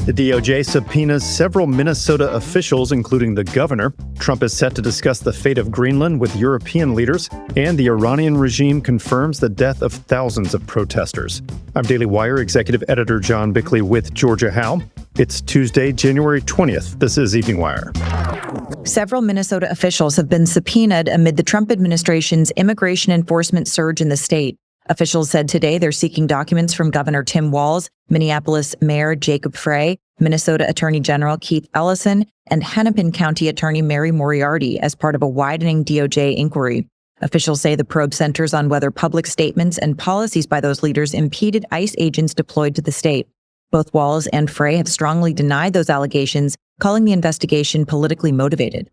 The DOJ subpoenas several Minnesota officials, including the governor. Trump is set to discuss the fate of Greenland with European leaders, and the Iranian regime confirms the death of thousands of protesters. I'm Daily Wire Executive Editor John Bickley with Georgia Howe. It's Tuesday, January 20th. This is Evening Wire. Several Minnesota officials have been subpoenaed amid the Trump administration's immigration enforcement surge in the state. Officials said today they're seeking documents from Governor Tim Walz, Minneapolis Mayor Jacob Frey, Minnesota Attorney General Keith Ellison, and Hennepin County Attorney Mary Moriarty as part of a widening DOJ inquiry. Officials say the probe centers on whether public statements and policies by those leaders impeded ICE agents deployed to the state. Both Walz and Frey have strongly denied those allegations, calling the investigation politically motivated.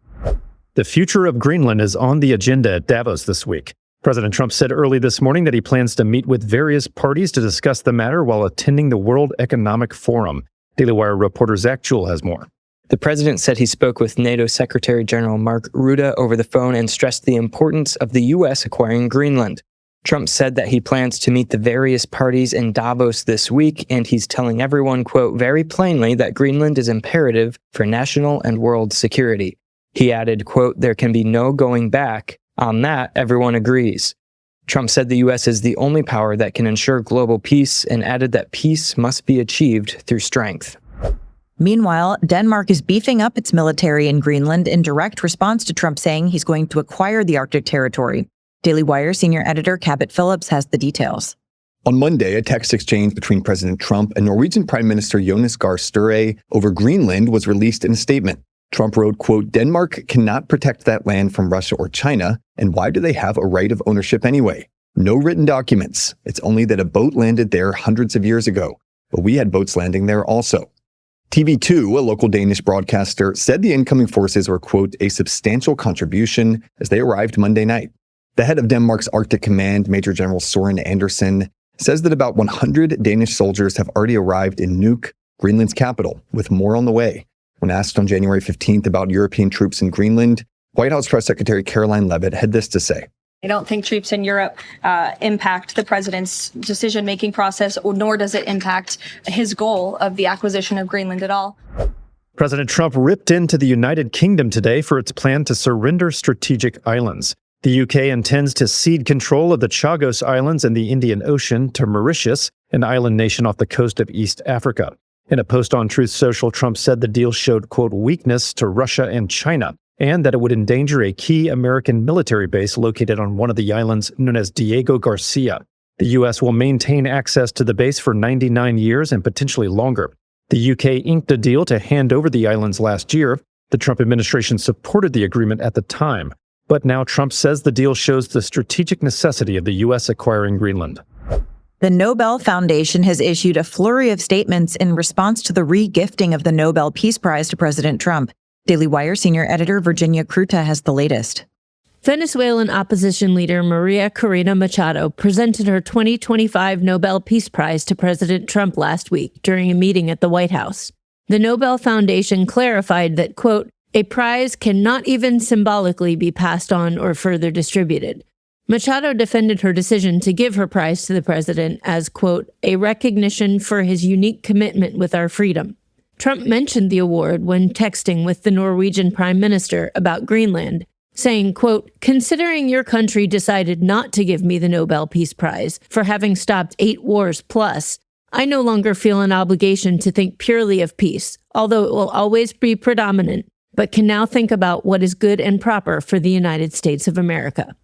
The future of Greenland is on the agenda at Davos this week. President Trump said early this morning that he plans to meet with various parties to discuss the matter while attending the World Economic Forum. Daily Wire reporter Zach Jewell has more. The president said he spoke with NATO Secretary General Mark Rutte over the phone and stressed the importance of the U.S. acquiring Greenland. Trump said that he plans to meet the various parties in Davos this week, and he's telling everyone, quote, very plainly that Greenland is imperative for national and world security. He added, quote, there can be no going back. On that, everyone agrees. Trump said the U.S. is the only power that can ensure global peace and added that peace must be achieved through strength. Meanwhile, Denmark is beefing up its military in Greenland in direct response to Trump saying he's going to acquire the Arctic territory. Daily Wire senior editor Cabot Phillips has the details. On Monday, a text exchange between President Trump and Norwegian Prime Minister Jonas Gahr Støre over Greenland was released in a statement. Trump wrote, quote, Denmark cannot protect that land from Russia or China, and why do they have a right of ownership anyway? No written documents. It's only that a boat landed there hundreds of years ago, but we had boats landing there also. TV2, a local Danish broadcaster, said the incoming forces were, quote, a substantial contribution as they arrived Monday night. The head of Denmark's Arctic Command, Major General Soren Andersen, says that about 100 Danish soldiers have already arrived in Nuuk, Greenland's capital, with more on the way. When asked on January 15th about European troops in Greenland, White House Press Secretary Caroline Leavitt had this to say. I don't think troops in Europe impact the president's decision-making process, nor does it impact his goal of the acquisition of Greenland at all. President Trump ripped into the United Kingdom today for its plan to surrender strategic islands. The UK intends to cede control of the Chagos Islands in the Indian Ocean to Mauritius, an island nation off the coast of East Africa. In a post on Truth Social, Trump said the deal showed, quote, weakness to Russia and China, and that it would endanger a key American military base located on one of the islands known as Diego Garcia. The U.S. will maintain access to the base for 99 years and potentially longer. The UK inked a deal to hand over the islands last year. The Trump administration supported the agreement at the time. But now Trump says the deal shows the strategic necessity of the U.S. acquiring Greenland. The Nobel Foundation has issued a flurry of statements in response to the re-gifting of the Nobel Peace Prize to President Trump. Daily Wire senior editor Virginia Kruta has the latest. Venezuelan opposition leader Maria Corina Machado presented her 2025 Nobel Peace Prize to President Trump last week during a meeting at the White House. The Nobel Foundation clarified that, quote, a prize cannot even symbolically be passed on or further distributed. Machado defended her decision to give her prize to the president as, quote, a recognition for his unique commitment with our freedom. Trump mentioned the award when texting with the Norwegian Prime Minister about Greenland, saying, quote, considering your country decided not to give me the Nobel Peace Prize for having stopped 8 wars plus, I no longer feel an obligation to think purely of peace, although it will always be predominant, but can now think about what is good and proper for the United States of America.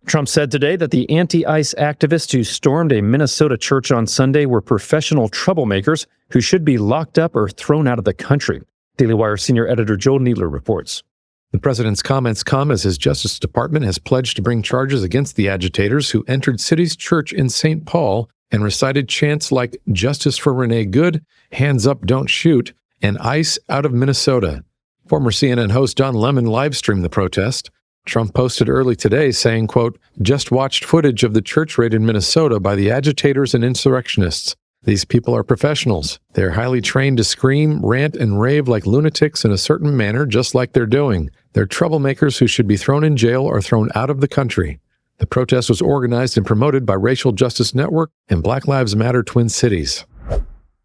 Trump said today that the anti-ICE activists who stormed a Minnesota church on Sunday were professional troublemakers who should be locked up or thrown out of the country. Daily Wire senior editor Joel Needler reports. The president's comments come as his Justice Department has pledged to bring charges against the agitators who entered City's church in St. Paul and recited chants like Justice for Renee Good, Hands Up, Don't Shoot, and ICE out of Minnesota. Former CNN host Don Lemon live-streamed the protest. Trump posted early today saying, quote, just watched footage of the church raid in Minnesota by the agitators and insurrectionists. These people are professionals. They're highly trained to scream, rant, and rave like lunatics in a certain manner, just like they're doing. They're troublemakers who should be thrown in jail or thrown out of the country. The protest was organized and promoted by Racial Justice Network and Black Lives Matter Twin Cities.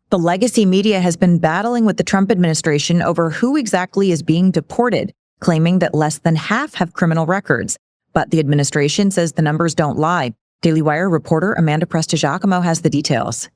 The legacy media has been battling with the Trump administration over who exactly is being deported, claiming that less than half have criminal records. But the administration says the numbers don't lie. Daily Wire reporter Amanda Prestigiacomo has the details.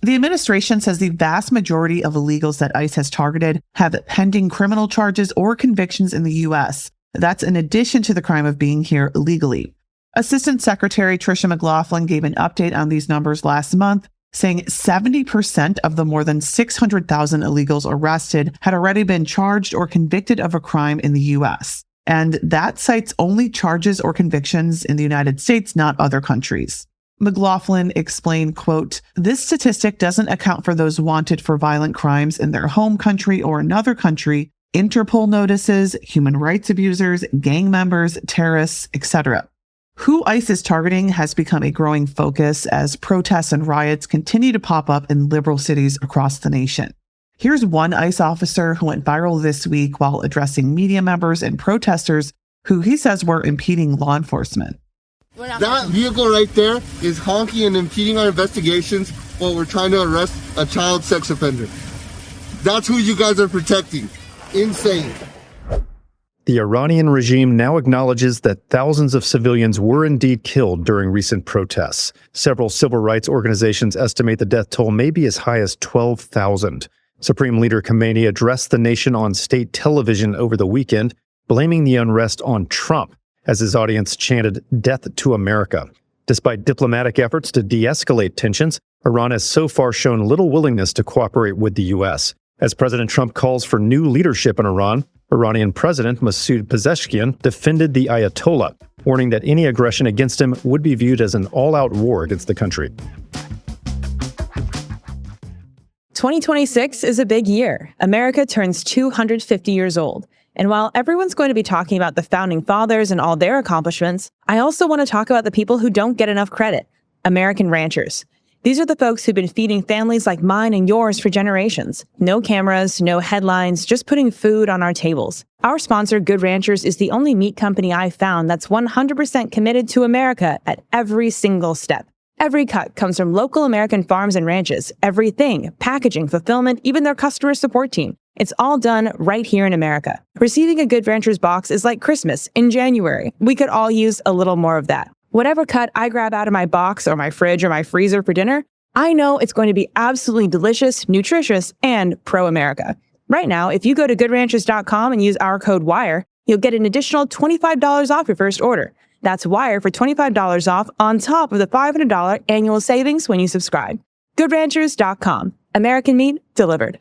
The administration says the vast majority of illegals that ICE has targeted have pending criminal charges or convictions in the U.S. That's in addition to the crime of being here illegally. Assistant Secretary Tricia McLaughlin gave an update on these numbers last month, saying 70% of the more than 600,000 illegals arrested had already been charged or convicted of a crime in the U.S. And that cites only charges or convictions in the United States, not other countries. McLaughlin explained, quote, "This statistic doesn't account for those wanted for violent crimes in their home country or another country, Interpol notices, human rights abusers, gang members, terrorists, etc." Who ICE is targeting has become a growing focus as protests and riots continue to pop up in liberal cities across the nation. Here's one ICE officer who went viral this week while addressing media members and protesters who he says were impeding law enforcement. That vehicle right there is honking and impeding our investigations while we're trying to arrest a child sex offender. That's who you guys are protecting. Insane. The Iranian regime now acknowledges that thousands of civilians were indeed killed during recent protests. Several civil rights organizations estimate the death toll may be as high as 12,000. Supreme Leader Khamenei addressed the nation on state television over the weekend, blaming the unrest on Trump, as his audience chanted, "Death to America." Despite diplomatic efforts to de-escalate tensions, Iran has so far shown little willingness to cooperate with the U.S. As President Trump calls for new leadership in Iran, Iranian President Masoud Pezeshkian defended the Ayatollah, warning that any aggression against him would be viewed as an all-out war against the country. 2026 is a big year. America turns 250 years old. And while everyone's going to be talking about the founding fathers and all their accomplishments, I also want to talk about the people who don't get enough credit, American ranchers. These are the folks who've been feeding families like mine and yours for generations. No cameras, no headlines, just putting food on our tables. Our sponsor, Good Ranchers, is the only meat company I've found that's 100% committed to America at every single step. Every cut comes from local American farms and ranches. Everything, packaging, fulfillment, even their customer support team. It's all done right here in America. Receiving a Good Ranchers box is like Christmas in January. We could all use a little more of that. Whatever cut I grab out of my box or my fridge or my freezer for dinner, I know it's going to be absolutely delicious, nutritious, and pro-America. Right now, if you go to goodranchers.com and use our code WIRE, you'll get an additional $25 off your first order. That's WIRE for $25 off on top of the $500 annual savings when you subscribe. goodranchers.com. American meat delivered.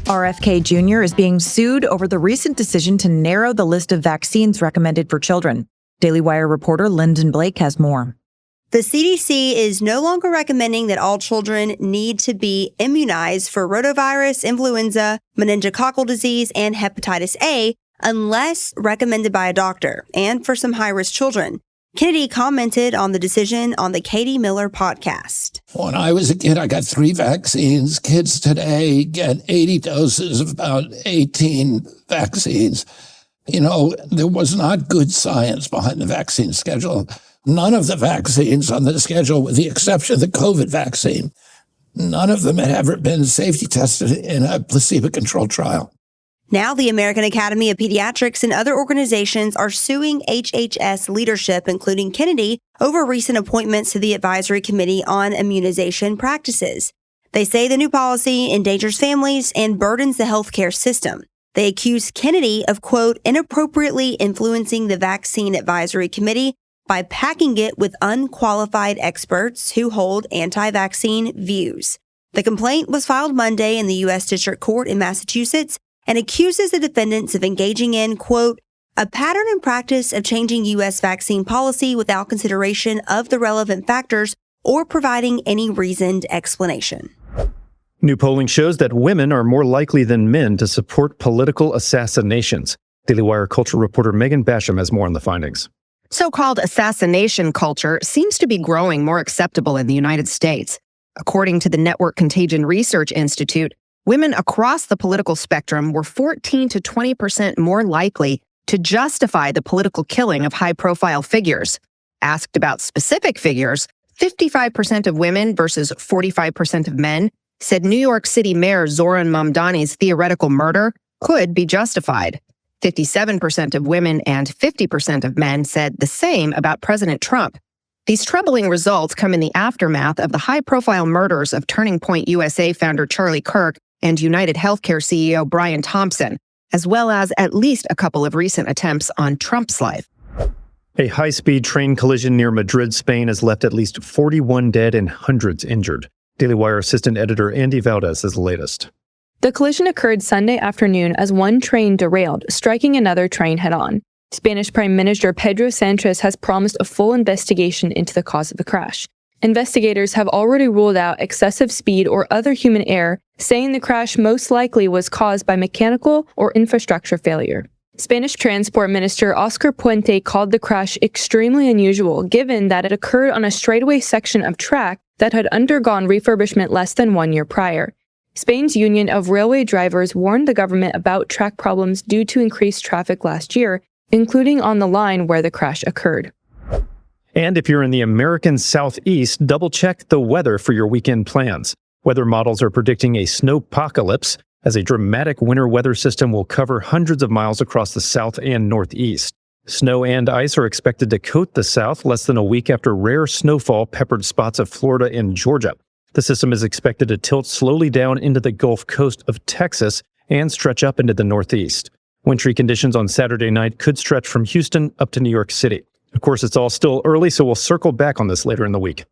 RFK Jr. is being sued over the recent decision to narrow the list of vaccines recommended for children. Daily Wire reporter Lyndon Blake has more. The CDC is no longer recommending that all children need to be immunized for rotavirus, influenza, meningococcal disease, and hepatitis A unless recommended by a doctor, and for some high-risk children. Kennedy commented on the decision on the Katie Miller podcast. When I was a kid, I got 3 vaccines. Kids today get 80 doses of about 18 vaccines. You know, there was not good science behind the vaccine schedule. None of the vaccines on the schedule, with the exception of the COVID vaccine, none of them had ever been safety tested in a placebo-controlled trial. Now the American Academy of Pediatrics and other organizations are suing HHS leadership, including Kennedy, over recent appointments to the Advisory Committee on Immunization Practices. They say the new policy endangers families and burdens the healthcare system. They accuse Kennedy of, quote, inappropriately influencing the Vaccine Advisory Committee by packing it with unqualified experts who hold anti-vaccine views. The complaint was filed Monday in the U.S. District Court in Massachusetts and accuses the defendants of engaging in, quote, a pattern and practice of changing U.S. vaccine policy without consideration of the relevant factors or providing any reasoned explanation. New polling shows that women are more likely than men to support political assassinations. Daily Wire culture reporter Megan Basham has more on the findings. So-called assassination culture seems to be growing more acceptable in the United States. According to the Network Contagion Research Institute, women across the political spectrum were 14 to 20% more likely to justify the political killing of high-profile figures. Asked about specific figures, 55% of women versus 45% of men said New York City Mayor Zohran Mamdani's theoretical murder could be justified. 57% of women and 50% of men said the same about President Trump. These troubling results come in the aftermath of the high-profile murders of Turning Point USA founder Charlie Kirk and United Healthcare CEO Brian Thompson, as well as at least a couple of recent attempts on Trump's life. A high-speed train collision near Madrid, Spain has left at least 41 dead and hundreds injured. Daily Wire assistant editor Andy Valdez is the latest. The collision occurred Sunday afternoon as one train derailed, striking another train head-on. Spanish Prime Minister Pedro Sanchez has promised a full investigation into the cause of the crash. Investigators have already ruled out excessive speed or other human error, saying the crash most likely was caused by mechanical or infrastructure failure. Spanish Transport Minister Oscar Puente called the crash extremely unusual, given that it occurred on a straightaway section of track that had undergone refurbishment less than 1 year prior. Spain's Union of Railway Drivers warned the government about track problems due to increased traffic last year, including on the line where the crash occurred. And if you're in the American Southeast, double-check the weather for your weekend plans. Weather models are predicting a snowpocalypse, as a dramatic winter weather system will cover hundreds of miles across the South and Northeast. Snow and ice are expected to coat the South less than a week after rare snowfall peppered spots of Florida and Georgia. The system is expected to tilt slowly down into the Gulf Coast of Texas and stretch up into the Northeast. Wintry conditions on Saturday night could stretch from Houston up to New York City. Of course, it's all still early, so we'll circle back on this later in the week.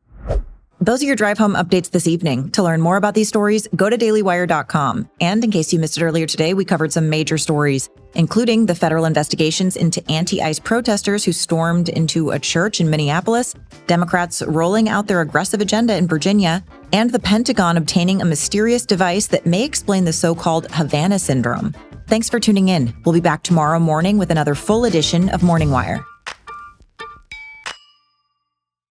Those are your drive home updates this evening. To learn more about these stories, go to dailywire.com. And in case you missed it earlier today, we covered some major stories, including the federal investigations into anti-ICE protesters who stormed into a church in Minneapolis, Democrats rolling out their aggressive agenda in Virginia, and the Pentagon obtaining a mysterious device that may explain the so-called Havana syndrome. Thanks for tuning in. We'll be back tomorrow morning with another full edition of Morning Wire.